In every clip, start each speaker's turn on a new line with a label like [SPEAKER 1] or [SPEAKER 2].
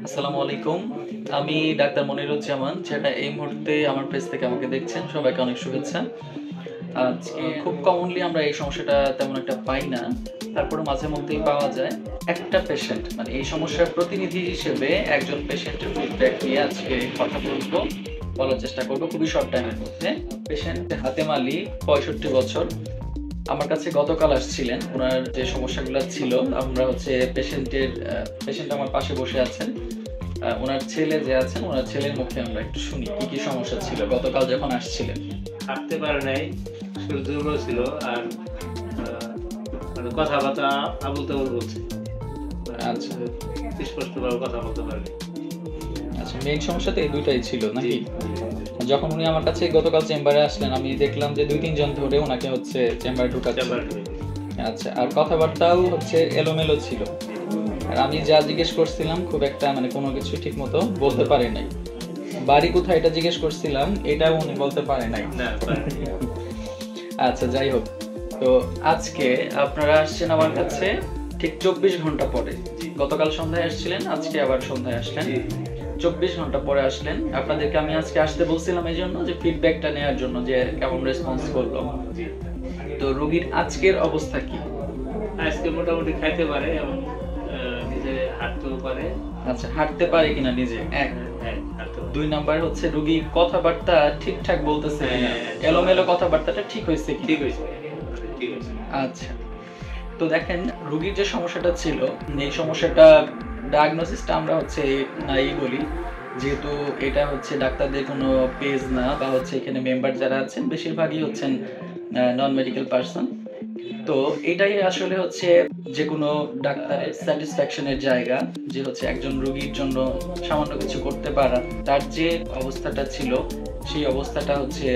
[SPEAKER 1] আসসালামু আলাইকুম। আমি ডাক্তার মনিরুজ্জামান, যেটা এই মুহূর্তে আমার পেজ থেকে আমাকে দেখছেন। সবাইকে অনেক শুভেচ্ছা। আজকে খুব কমনলি আমরা এই সমস্যাটা তেমন একটা পাই না। তারপরে মাঝে মধ্যেই পাওয়া যায়। একটা পেশেন্ট মানে এই সমস্যার প্রতিনিধি হিসেবে একজন পেশেন্টের ফিডব্যাক নিয়ে আজকে কথা বলবো, বলার চেষ্টা করব খুবই শর্ট টাইমের মধ্যে। পেশেন্ট হাতেম আলী, 65 বছর। আমার কাছে গতকাল আসছিলেন। উনার যে সমস্যাগুলো ছিল, আমরা হচ্ছে পেশেন্ট আমার পাশে বসে আছেন। উনার ছেলে যে আছেন, উনার ছেলের মুখে আমরা একটু শুনি কি কি সমস্যা ছিল গতকাল যখন আসছিলেন।
[SPEAKER 2] হাঁটতে পারে নাই, শরীর দুর্বল ছিল, আর মানে কথাবার্তা আবুল তাবুল বলছে।
[SPEAKER 1] আচ্ছা
[SPEAKER 2] স্পষ্টভাবে কথা বলতে পারেনি।
[SPEAKER 1] আচ্ছা, মেইন সমস্যা তো এই দুইটাই ছিল নাকি? যখন উনি আমার কাছে গতকাল চেম্বারে আসলেন, আমি দেখলাম যে 2-3 জন ধরে ওনাকে হচ্ছে চেম্বারে ঢুকাচ্ছে। আচ্ছা, আর কথাবার্তাও হচ্ছে এলোমেলো ছিল। আর আমি যা জিজ্ঞেস করছিলাম খুব একটা মানে কোনো কিছু ঠিক মতো বলতে পারে নাই। বাড়ি কোথায় এটা জিজ্ঞেস করছিলাম, এটাও উনি বলতে পারে নাই। আচ্ছা, যাই হোক। তো আজকে আপনারা আসছেন আমার কাছে ঠিক 24 ঘন্টা পরে। গতকাল সন্ধ্যায় আসছিলেন, আজকে আবার সন্ধ্যায় আসলেন। 24 ঘন্টা পরে আসলেন। আপনাদেরকে আমি আজকে আসতে বলছিলাম এই জন্য যে ফিডব্যাকটা নেওয়ার জন্য, যে কেমন রেসপন্স করলো। তো রোগীর আজকের অবস্থা কি?
[SPEAKER 2] আজকে মোটামুটি খাইতে পারে এবং নিজে হাঁটতেও পারে।
[SPEAKER 1] আচ্ছা, হাঁটতে পারে কিনা নিজে, এক।
[SPEAKER 2] হ্যাঁ,
[SPEAKER 1] 2 নাম্বার হচ্ছে রোগী কথাবার্তা ঠিকঠাক বলতেছে কিনা, এলোমেলো কথাবার্তাটা ঠিক হয়েছে কি?
[SPEAKER 2] ঠিক হয়েছে, ঠিক হয়েছে।
[SPEAKER 1] আচ্ছা, তো দেখেন রোগীর যে সমস্যাটা ছিল, এই সমস্যাটা ডায়াগনোসিসটা আমরা হচ্ছে নাই বলি, যেহেতু এটা হচ্ছে ডাক্তারদের কোনো পেজ না, বা হচ্ছে এখানে মেম্বার যারা আছেন বেশিরভাগই হচ্ছেন নন মেডিকেল পারসন। তো এটাই আসলে হচ্ছে যে কোনো ডাক্তারের স্যাটিসফ্যাকশনের জায়গা, যে হচ্ছে একজন রোগীর জন্য সামান্য কিছু করতে পারা। তার যে অবস্থাটা ছিল, সেই অবস্থাটা হচ্ছে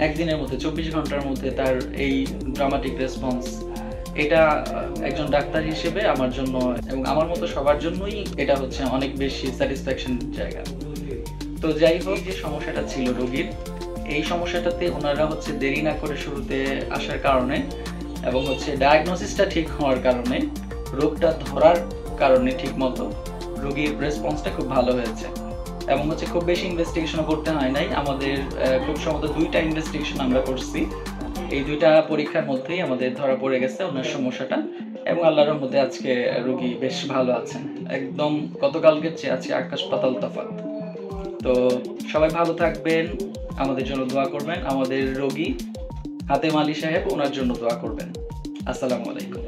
[SPEAKER 1] একদিনের মধ্যে 24 ঘন্টার মধ্যে তার এই ড্রামাটিক রেসপন্স, এটা একজন ডাক্তার হিসেবে আমার জন্য এবং আমার মতো সবার জন্যই এটা হচ্ছে অনেক বেশি স্যাটিসফ্যাকশন জায়গা। তো যাই হোক, যে সমস্যাটা ছিল রোগীর, এই সমস্যাটাতে ওনারা হচ্ছে দেরি না করে শুরুতে আসার কারণে এবং হচ্ছে ডায়াগনোসিসটা ঠিক হওয়ার কারণে, রোগটা ধরার কারণে ঠিক মতো রোগীর রেসপন্সটা খুব ভালো হয়েছে। এবং হচ্ছে খুব বেশি ইনভেস্টিগেশনও করতে হয় নাই। আমাদের খুব সম্ভবত 2টা ইনভেস্টিগেশন আমরা করছি। এই 2টা পরীক্ষার মধ্যেই আমাদের ধরা পড়ে গেছে ওনার সমস্যাটা, এবং আল্লাহর রহমতে আজকে রোগী বেশ ভালো আছেন। একদম গতকালকের চেয়ে আজকে আকাশ পাতাল তফাৎ। তো সবাই ভালো থাকবেন, আমাদের জন্য দোয়া করবেন। আমাদের রোগী হাতেম আলী সাহেব, ওনার জন্য দোয়া করবেন। আসসালামু আলাইকুম।